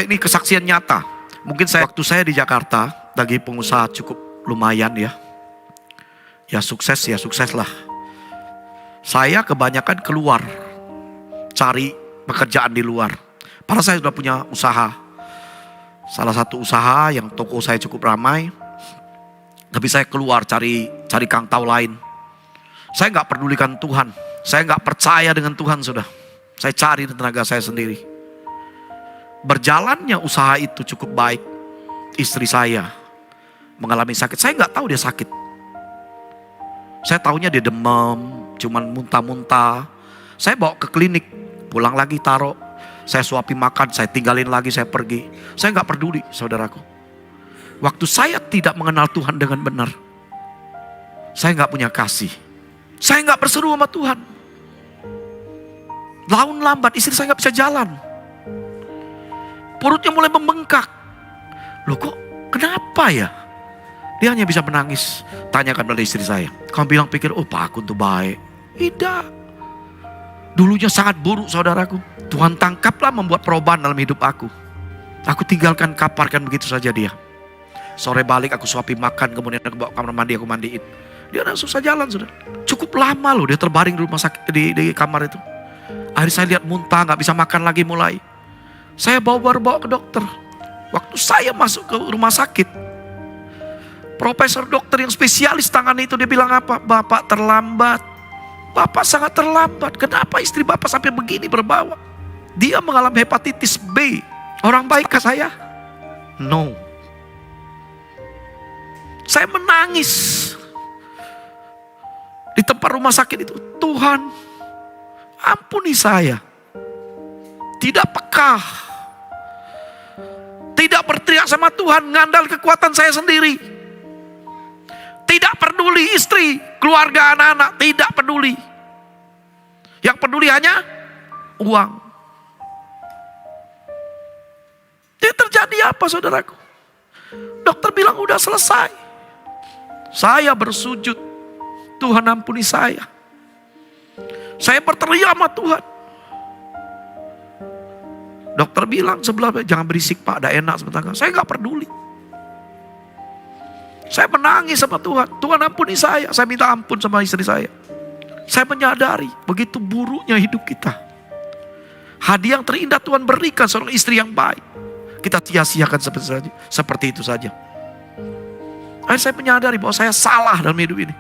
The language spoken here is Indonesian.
ini kesaksian nyata. Mungkin waktu saya di Jakarta, bagi pengusaha cukup lumayan ya. Ya sukses lah. Saya kebanyakan keluar, cari pekerjaan di luar. Padahal saya sudah punya usaha. Salah satu usaha yang toko saya cukup ramai. Tapi saya keluar cari kangtau lain. Saya gak pedulikan Tuhan. Saya gak percaya dengan Tuhan sudah. Saya cari tenaga saya sendiri. Berjalannya usaha itu cukup baik. Istri saya mengalami sakit. Saya gak tahu dia sakit. Saya taunya dia demam, cuman muntah-muntah. Saya bawa ke klinik, pulang lagi taruh. Saya suapi makan, saya tinggalin lagi, saya pergi. Saya gak peduli, saudaraku. Waktu saya tidak mengenal Tuhan dengan benar, saya gak punya kasih. Saya gak berseru sama Tuhan. Laun lambat, istri saya gak bisa jalan. Perutnya mulai membengkak. Loh kok kenapa ya? Dia hanya bisa menangis. Tanyakan pada istri saya. Kamu bilang pikir, oh Pak Akun tuh baik. Tidak. Dulunya sangat buruk saudaraku. Tuhan tangkaplah membuat perubahan dalam hidup aku. Aku tinggalkan kaparkan begitu saja dia. Sore balik aku suapi makan. Kemudian aku bawa kamar mandi, aku mandiin. Dia udah susah jalan sudah. Cukup lama loh dia terbaring di rumah sakit, di kamar itu. Akhirnya saya lihat muntah, gak bisa makan lagi mulai. Saya bawa ke dokter. Waktu saya masuk ke rumah sakit, profesor dokter yang spesialis tangan itu dia bilang apa? Bapak terlambat. Bapak sangat terlambat. Kenapa istri Bapak sampai begini berbawa? Dia mengalami hepatitis B. Orang baik kah saya? No. Saya menangis di tempat rumah sakit itu. Tuhan, ampuni saya. Tidak peka. Tidak berteriak sama Tuhan, ngandal kekuatan saya sendiri. Tidak peduli istri, keluarga, anak-anak, tidak peduli. Yang peduli hanya uang. Ini terjadi apa saudaraku? Dokter bilang udah selesai. Saya bersujud, Tuhan ampuni saya. Saya berteriak sama Tuhan. Dokter bilang sebelah, jangan berisik Pak, ada enak sebentar. Saya gak peduli. Saya menangis sama Tuhan. Tuhan ampuni saya. Saya minta ampun sama istri saya. Saya menyadari begitu buruknya hidup kita. Hadiah yang terindah Tuhan berikan seorang istri yang baik. Kita sia-siakan seperti itu saja. Akhirnya saya menyadari bahwa saya salah dalam hidup ini.